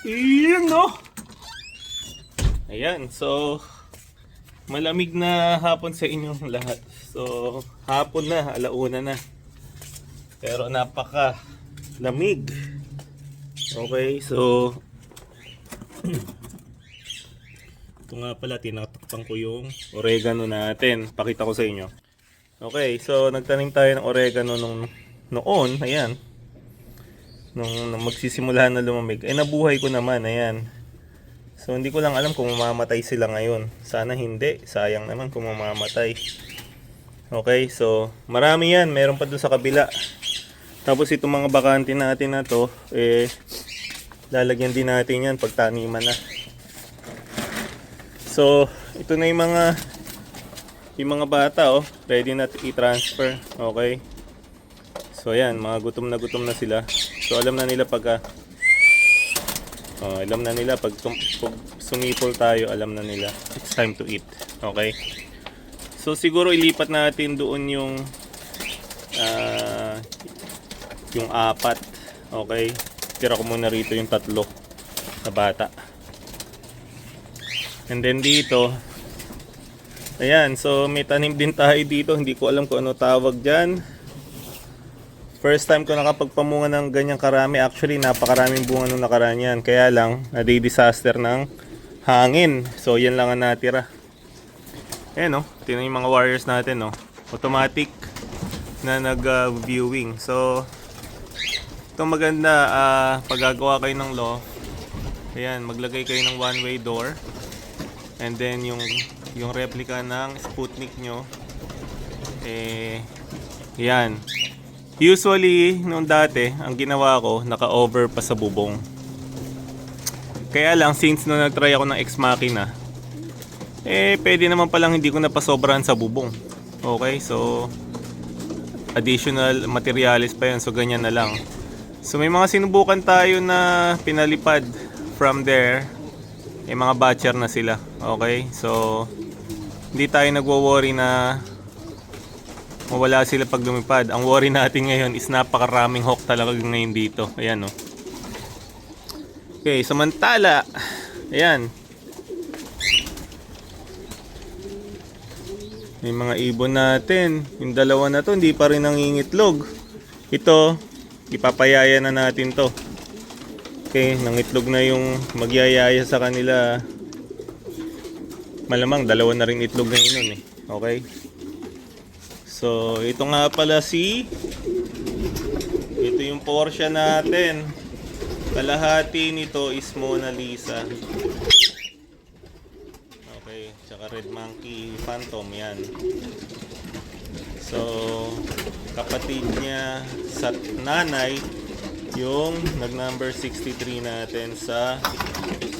Iyon, no? Ayan, so malamig na hapon sa inyong lahat. So hapon na, alauna na. Pero napaka lamig. Okay, so ito nga pala, tinatakpan ko yung oregano natin. Pakita ko sa inyo. Okay, so nagtanim tayo ng oregano noon, ayan. Nung magsisimula na lumamig. Nabuhay ko naman, ayan. So hindi ko lang alam kung mamamatay sila ngayon. Sana hindi, sayang naman kung mamamatay. Okay, so marami yan, meron pa doon sa kabila. Tapos itong mga bakante natin na to, lalagyan din natin yan pag taniman na. So ito na yung mga bata, ready na i-transfer. Okay, so ayan, mga gutom na sila. So alam na nila pag sumipol tayo, alam na nila it's time to eat. Okay, so siguro ilipat natin doon yung apat. Okay, tira ko muna rito yung 3 na bata. And then dito, ayan, so may tanim din tayo dito. Hindi ko alam kung ano tawag dyan. First time ko nakapagpamunga ng ganyang karami. Actually, napakaraming bunga nung nakaraan yan. Kaya lang, nadi-disaster ng hangin. So, yan lang ang natira. Ayan, no? Tingnan yung mga wires natin, no? Automatic na nag-viewing. So, ito maganda. Paggagawa kayo ng loft, ayan, maglagay kayo ng one-way door. And then, yung replica ng Sputnik nyo, yan. Usually, noong dati, ang ginawa ko, naka-over pa sa bubong. Kaya lang, since nung nag-try ako ng Ex Machina, pwede naman palang hindi ko napasobrahan sa bubong. Okay, so additional materials pa yun, so ganyan na lang. So may mga sinubukan tayo na pinalipad from there. Mga batcher na sila. Okay, so hindi tayo nagwo-worry na mawala sila pag lumipad. Ang worry natin ngayon is napakaraming hawk talaga ngayon dito. Ayan, no? Okay, samantala, ayan, may mga ibon natin. Yung dalawa na to, hindi pa rin nangingitlog. Ito, ipapayaya na natin to. Okay, nangitlog na yung magyayaya sa kanila. Malamang dalawa na rin itlog ngayon nun, Okay. So, ito nga pala ito yung Porsche natin. Kalahati nito is Mona Lisa. Okay, tsaka Red Monkey Phantom, yan. So, kapatid niya sa nanay, yung nag-number 63 natin sa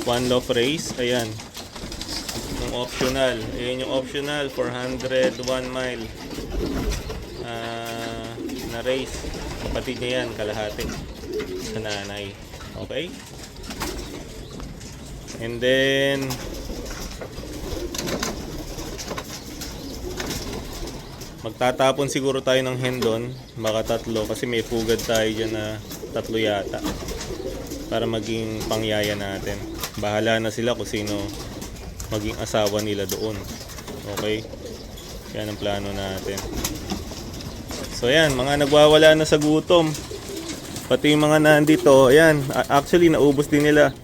One Love Race. Ayan. Yung optional. Ayan yung optional, 401 mile. Na race, kapatid niya yan, kalahati sa nanay. Okay, and then magtatapon siguro tayo ng hendon, baka 3 kasi may pugad tayo dyan na 3 yata, para maging pangyaya natin. Bahala na sila kung sino maging asawa nila doon. Okay, yan ang plano natin. So ayan, mga nagwawala na sa gutom. Pati yung mga nandito, ayan, actually naubos din nila.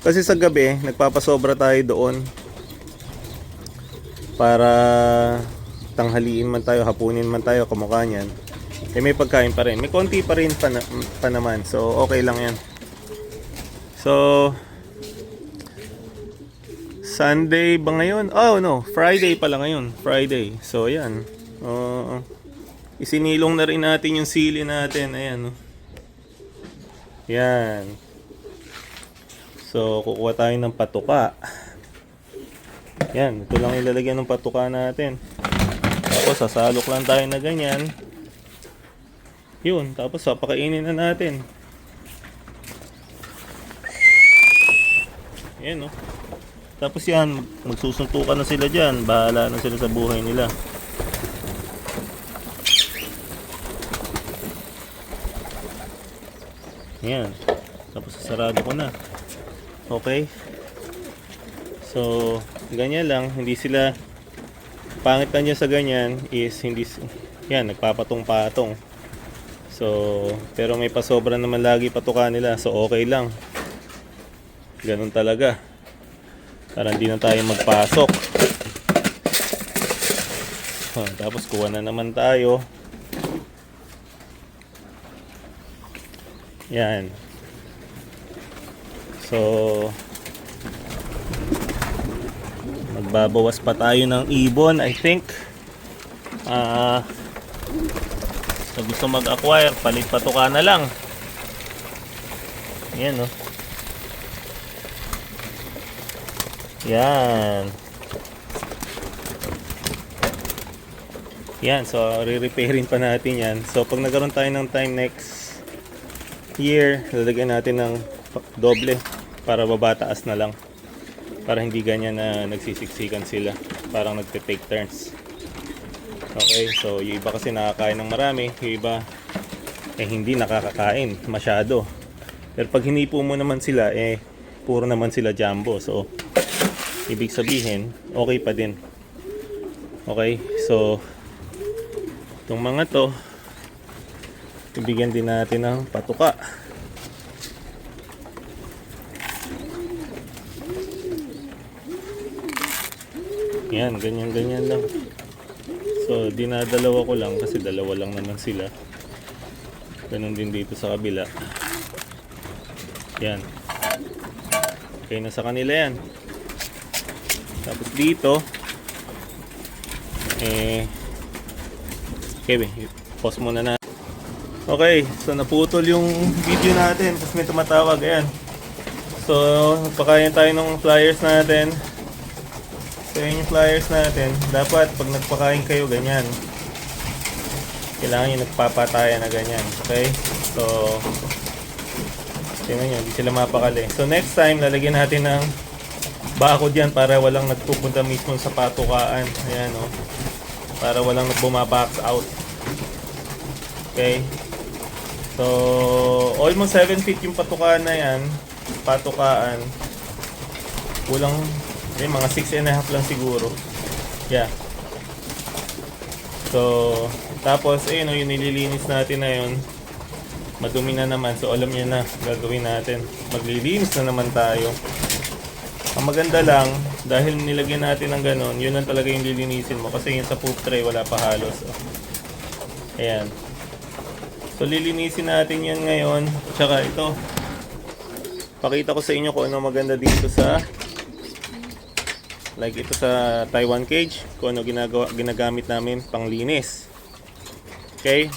Kasi sa gabi, nagpapasobra tayo doon. Para tanghaliin man tayo, hapunin man tayo, kamukha niyan. May pagkain pa rin. May konti pa rin pa naman. So okay lang yan. So Sunday ba ngayon? Oh no, Friday pala ngayon. Friday. So ayan. Isinilong na rin natin yung sili natin. Ayan, no? Yan. So, kukuha tayo ng patuka. Yan, ito lang ilalagyan ng patuka natin. Tapos, sasalok lang tayo na ganyan. Yun, tapos papakainin na natin. Yan, no? Tapos yan, magsusuntukan na sila dyan. Bahala na sila sa buhay nila. Yan. Tapos sarado ko na. Okay? So, ganyan lang. Hindi sila, pangit na niya sa ganyan is hindi, yan, nagpapatong-patong. So, pero may pasobra naman lagi patuka nila. So, okay lang. Ganun talaga. Para hindi na tayo magpasok. Tapos kuha na naman tayo. Yan. So, magbabawas pa tayo ng ibon, I think. So gusto mag-acquire, palit patuka na lang. Yan, no? Yan. Yan, so re-repairin pa natin yan. So pag nagkaroon tayo ng time next year, lalagyan natin ng doble para babataas na lang. Para hindi ganyan na nagsisiksikan sila. Parang nagte-take turns. Okay, so yung iba kasi nakakain ng marami, yung iba hindi nakakakain masyado. Pero pag hinipo mo naman sila, puro naman sila jumbo. So, ibig sabihin, okay pa din. Okay, so itong mga to, ibigyan din natin ng patuka. Yan, ganyan-ganyan lang. So, dinadalawa ko lang kasi dalawa lang naman sila. Ganun din dito sa kabila. Yan. Okay na sa kanila yan. Tapos dito, okay, pause muna na. Okay, so naputol yung video natin. Tapos may tumatawag, ayan. So, pakain tayo ng flyers natin. So yun yung flyers natin. Dapat pag nagpakain kayo ganyan, kailangan yung nagpapatayan na ganyan. Okay? So tingnan nyo, hindi sila mapakali. So next time, lalagyan natin ng bakod yan para walang nagpupunta mismo sa patukaan. Ayan, o. Para walang bumabox out. Okay? So almost 7 feet yung patukaan na yan. Patukaan. Kulang mga 6.5 lang siguro. Yeah. So, tapos ayun, yung nililinis natin na yun, madumi na naman. So, alam niya na gagawin natin. Maglilinis na naman tayo. Ang maganda lang, dahil nilagyan natin ng ganon, yun lang talaga yung lilinisin mo. Kasi yung sa poop tray, wala pa halos. Ayan. So, lilinisin natin yan ngayon. Tsaka ito, pakita ko sa inyo kung ano maganda dito sa like ito sa Taiwan cage, kung ano ginagamit namin panglinis. Okay,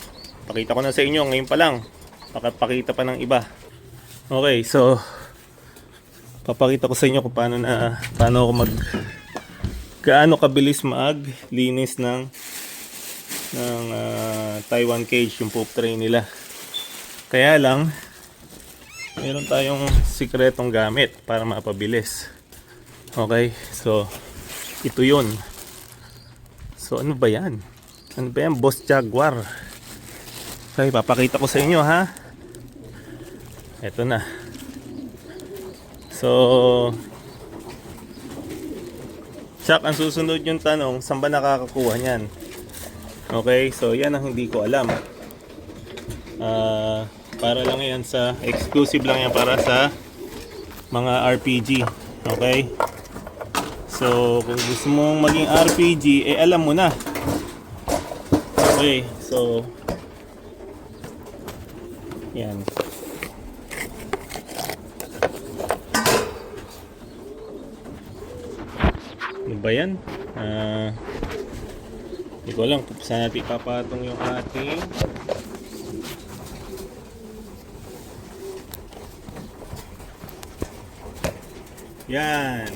pakita ko na sa inyo ngayon pa lang, pakita pa ng iba. Okay, so papakita ko sa inyo kung paano ako gaano kabilis maglinis ng Taiwan cage, yung poop tray nila. Kaya lang meron tayong sikretong gamit para mapabilis. Okay, so ito yun. So ano ba yan? Ano ba yan? Boss Jaguar. Okay, papakita ko sa inyo, ha. Ito na. So Chuck, ang susunod yung tanong, saan ba nakakakuha niyan? Okay, so yan ang hindi ko alam. Para lang yan sa exclusive lang yan para sa mga RPG. Okay? So, kung gusto mong maging RPG, alam mo na. Okay, so yan. Ano ba yan? Hindi ko alam kung saan natin ipapatong yung ating yan.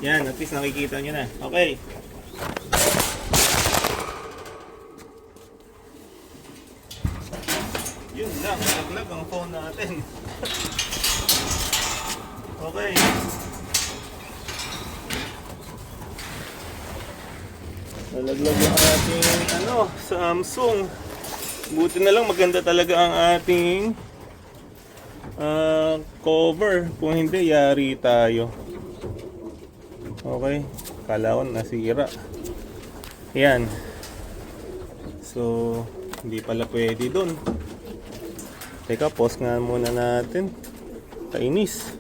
Yan, at least nakikita nyo na. Okay. Yun lang, nalaglag ang phone natin. Okay. Nalaglag ang ating Samsung. Buti na lang maganda talaga ang ating Cover. Kung hindi, yari tayo. Okay. Kala ko nasira. Yan. So, hindi pala pwede dun. Teka, pause nga muna natin. Kainis.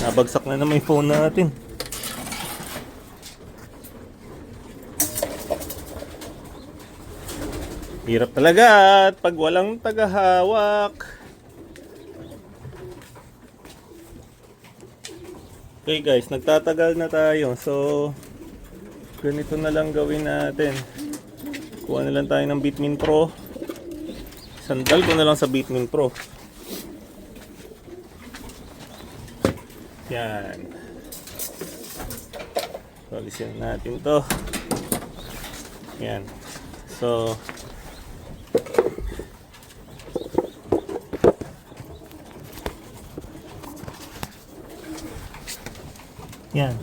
Nabagsak na naman yung phone natin. Hirap talaga at pag walang tagahawak. Okay guys, nagtatagal na tayo. So, ganito na lang gawin natin. Kuha na lang tayo ng Bitmin Pro. Sandal ko na lang sa Bitmin Pro. Yan. So, alisin natin to. Yan. So, yan.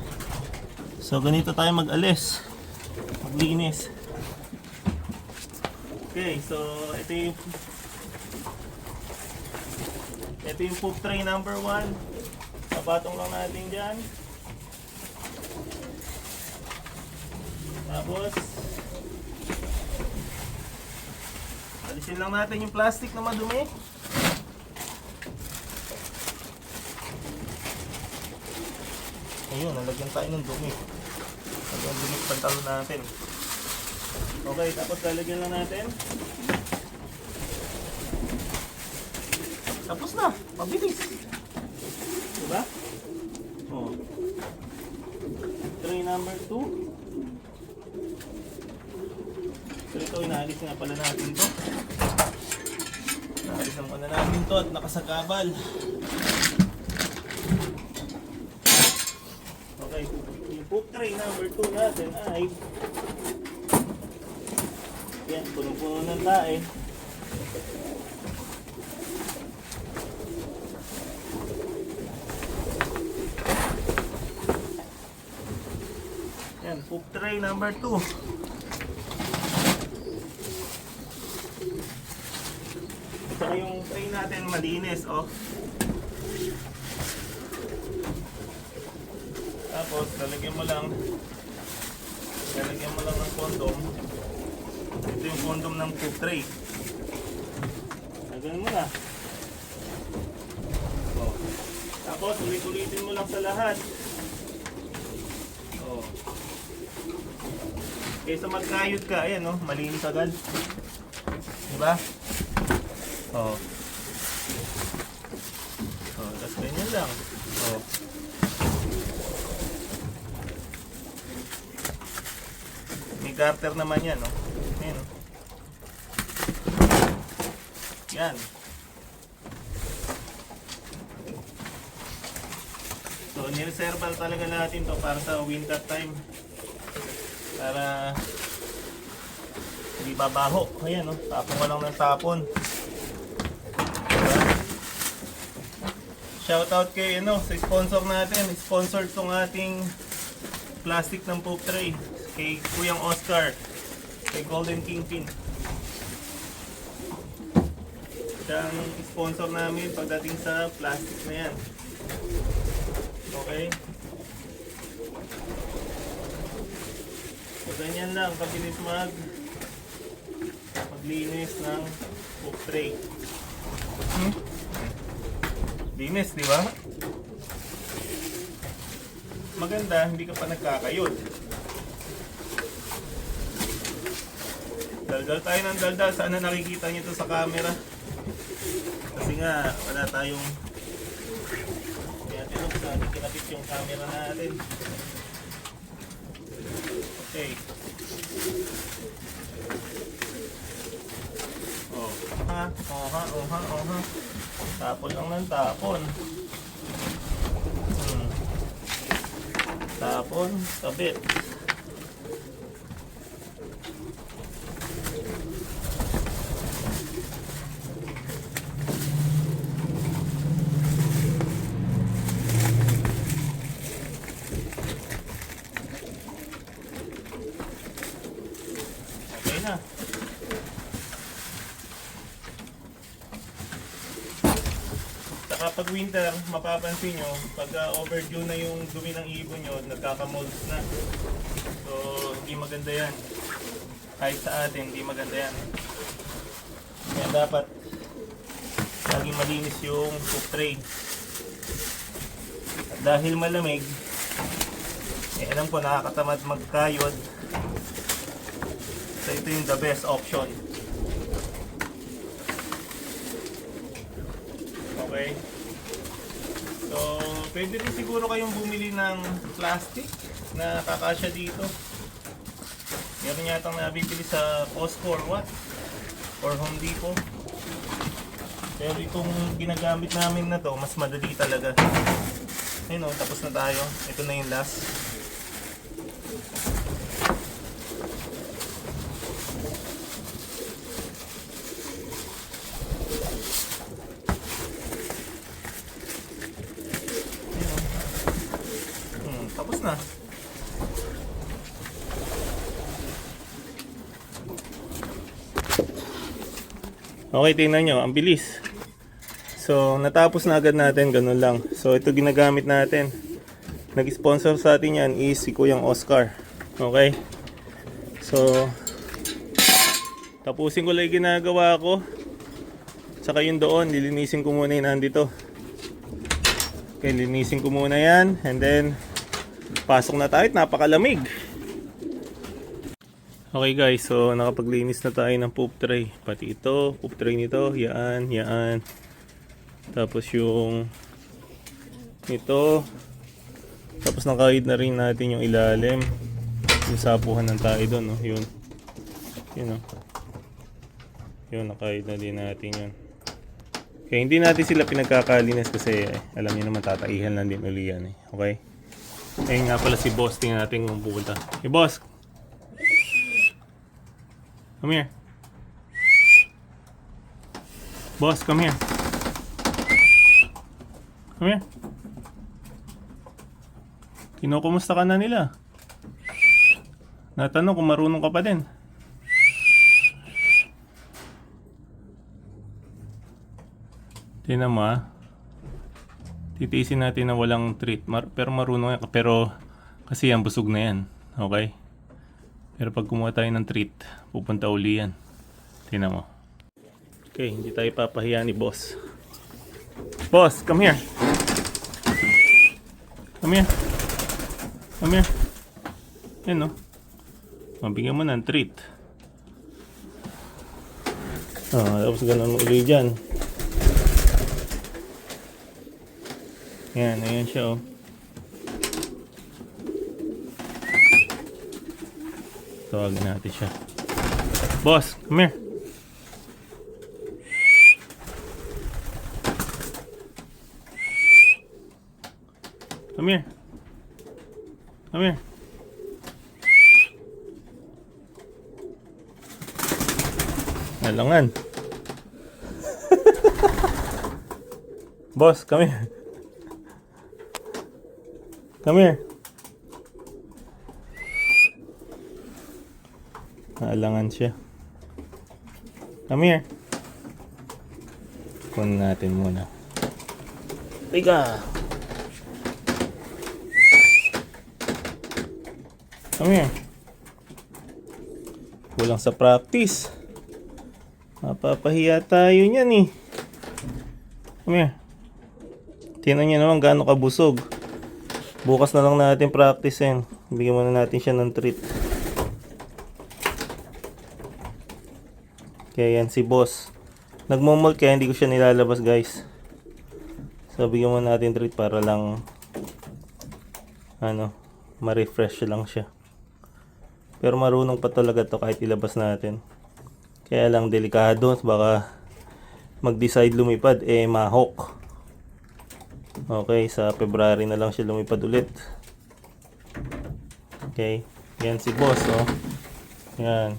So, ganito tayo mag-alis. Maglinis. Okay, so ito yung poop tray number 1. Sapatong lang natin dyan. Tapos, alisin lang natin yung plastic na madumi. Ayun, nalagyan tayo ng dumi. Nalagyan dumi yung pantalon natin. Okay, tapos lalagyan lang natin. Tapos na, mabilis. Diba? Oh. Tray number 2. So ito, inaalis nga pala natin to. Inaalis naman na natin to at nakasagabal. Okay, yung poop tray number 2 natin ay yan, punong-puno ng tae. Yan, poop tray number 2. Saka yung tray natin malinis, oh. Tapos, lalagyan mo lang ng condom. Ito yung condom ng poop tray. Lagyan mo na. Oh. Tapos, ulit-ulitin mo lang sa lahat. Oh. Kaysa magkayod ka, ayan, oh, malinis agad. Diba? Oh. Oh, tapos ganyan lang. Oh. May garter naman yan, oh. Ayan, oh. Yan. So, nireserval talaga natin to para sa winter time. Para hindi babaho. Ayan, oh. Tapon ko lang ng tapon. Diba? Shoutout kay, sa sponsor natin. Sponsored tong ating plastic ng poop tray. Kay Kuyang Oscar. Kay Golden Kingpin. Siya ang sponsor namin pagdating sa plastic na yan. Okay? So ganyan lang, kabilis maglinis ng poop tray. Linis, di ba? Maganda, hindi ka pa nagkakayod. Daldal tayo ng daldal. Sana nakikita nyo ito sa camera. Kasi nga, wala tayong kinapit yung camera natin. Okay. Oh, oha. Tapon lang ng tapon. Tapon, kabit. Okay na. pag winter, mapapansin nyo, pag overdue na yung dumi ng ibon nyo, nagkakamolds na. So, hindi maganda yan. Kahit sa atin, hindi maganda yan. Kaya dapat laging malinis yung poop tray. At dahil malamig, alam ko nakakatamad magkayod. So ito yung the best option. Okay. So, pwede rin siguro kayong bumili ng plastic na kakasya dito. Meron yatang nabibili sa Costco or what? Or Home Depot. Pero itong ginagamit namin na to, mas madali talaga. Ayun o, tapos na tayo. Ito na yung last. Ayun o. Tapos na. Okay, tingnan nyo, ang bilis. So, natapos na agad natin, ganun lang. So, ito ginagamit natin. Nag-sponsor sa atin yan is si Kuyang Oscar. Okay? So, tapusin ko lang yung ginagawa ko. Tsaka yun doon, lilinisin ko muna yung nandito. Okay, linisin ko muna yan. And then, pasok na tayo. Napakalamig. Okay guys, so nakapaglinis na tayo ng poop tray. Pati ito, poop tray nito, yan, yan. Tapos yung ito. Tapos nakahid na rin natin yung ilalim. Yung sapuhan ng tayo doon, no? Yun. Yun, no? Yun, nakahid na din natin yun. Okay, hindi natin sila pinagkakalinis kasi alam niyo naman tataihan lang din uli yan, eh. Okay? Ayun nga pala si boss, tingnan natin kung pupunta. Hey boss! Come here. Boss, come here. Come here. Kinukumusta ka na nila? Natanong kung marunong ka pa din. Tingnan mo, ah. Titiisin natin na walang treat. Pero marunong yan. Pero kasi yan, busog na yan. Okay? Pero pag kumuha tayo ng treat, pupunta uli yan. Tingnan mo. Okay, hindi tayo papahiya ni boss. Boss, come here. Come here. Come here. Yan, no? Mabigyan mo ng treat. Tapos ganun uli dyan. Yan, ayan siya, oh. Tawagin natin siya. Boss, come here. Come here. Come here. Nalangan. Boss, come here. Come here. Naalangan siya. Come here. Kunin natin muna. Tiga. Come here. Kulang sa practice. Mapapahiya tayo niyan, eh. Come here. Tingnan niyo naman gaano kabusog. Bukas na lang natin practicein. Bigyan muna natin siya ng treat. Kaya yan si boss. Nagmomold kaya hindi ko siya nilalabas, guys. So bigyan muna natin treat para lang ma-refresh lang siya. Pero marunong pa talaga to kahit ilabas natin. Kaya lang delikado, baka mag-decide lumipad mahok. Okay, sa February na lang siya lumipad ulit. Okay, yan si boss, oh. Yan.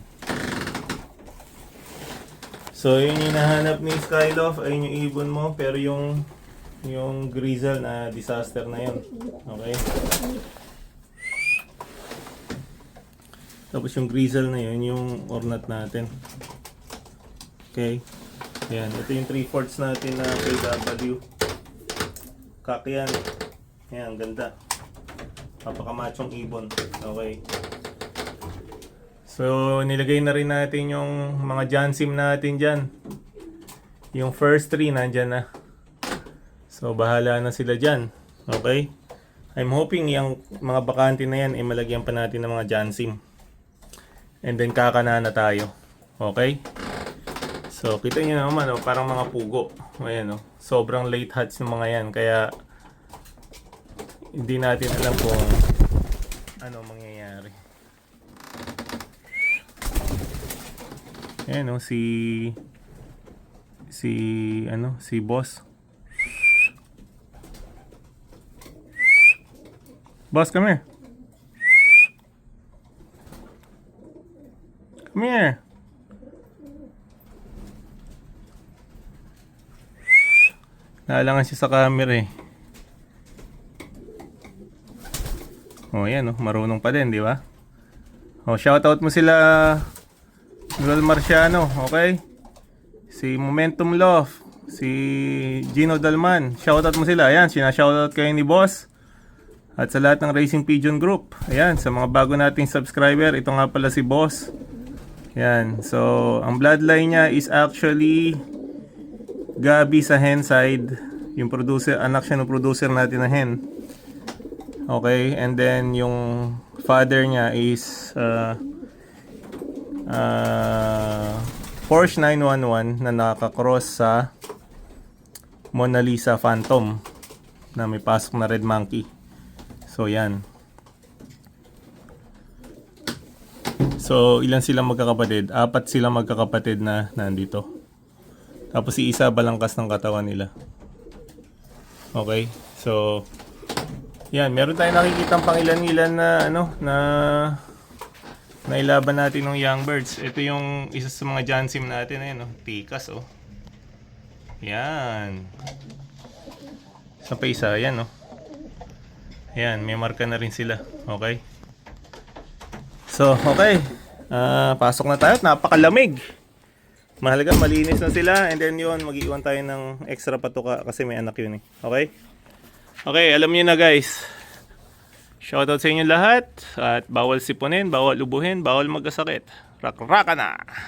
So yun yung hinahanap ni Skyloft, ayun yung ibon mo, pero yung grizzle na disaster na yun. Okay. Tapos yung grizzle na yun, yung ornat natin. Okay. Yan, ito yung 3/4 natin na KW. Kak yan. Yan, ganda. Papakamachong ibon. Okay. So, nilagay na rin natin yung mga Jansim natin dyan. Yung first 3 nandyan na. So, bahala na sila dyan. Okay. I'm hoping yung mga bakante na yan, malagyan pa natin ng mga Jansim. And then, kakana na tayo. Okay. So, kita nyo naman, oh, parang mga pugo. Ayan, oh. Sobrang late hatch ng mga yan. Kaya, hindi natin alam kung ano mangyayari. Ayan, oh, si boss. Boss, come here. Come here. Naalangan siya sa camera eh. Oh, yan oh, marunong pa din, di ba? Oh, shoutout mo sila Joel Marciano, okay? Si Momentum Love, si Gino Dalman, shoutout mo sila. Ayan, sinashoutout kayo ni Boss. At sa lahat ng Racing Pigeon Group. Ayan, sa mga bago nating subscriber, ito nga pala si Boss. Ayan, so ang bloodline niya is actually Gabi sa hen side, yung producer, anak siya ng producer natin na hen. Okay, and then yung father niya is Porsche 911 na nakakross sa Mona Lisa Phantom na may pasok na red monkey. So yan. So ilan silang magkakapatid? 4 silang magkakapatid na nandito. Tapos si isa balangkas ng katawan nila. Okay. So yan, meron tayong nakikitang pangilan-ilan na na ilaban natin ng young birds. Ito yung isa sa mga Jansim natin, ayun, Tikas, oh. Yan. Sa pa isa, yan, oh. Yan, may marka na rin sila. Okay. So, okay. Pasok na tayo. Napakalamig. Mahalaga, malinis na sila. And then yun, mag-iwan tayo ng extra patuka kasi may anak yun eh. Okay? Okay, alam niyo na guys. Shoutout sa inyo lahat. At bawal sipunin, bawal ubuhin, bawal magkasakit. Rak-raka na!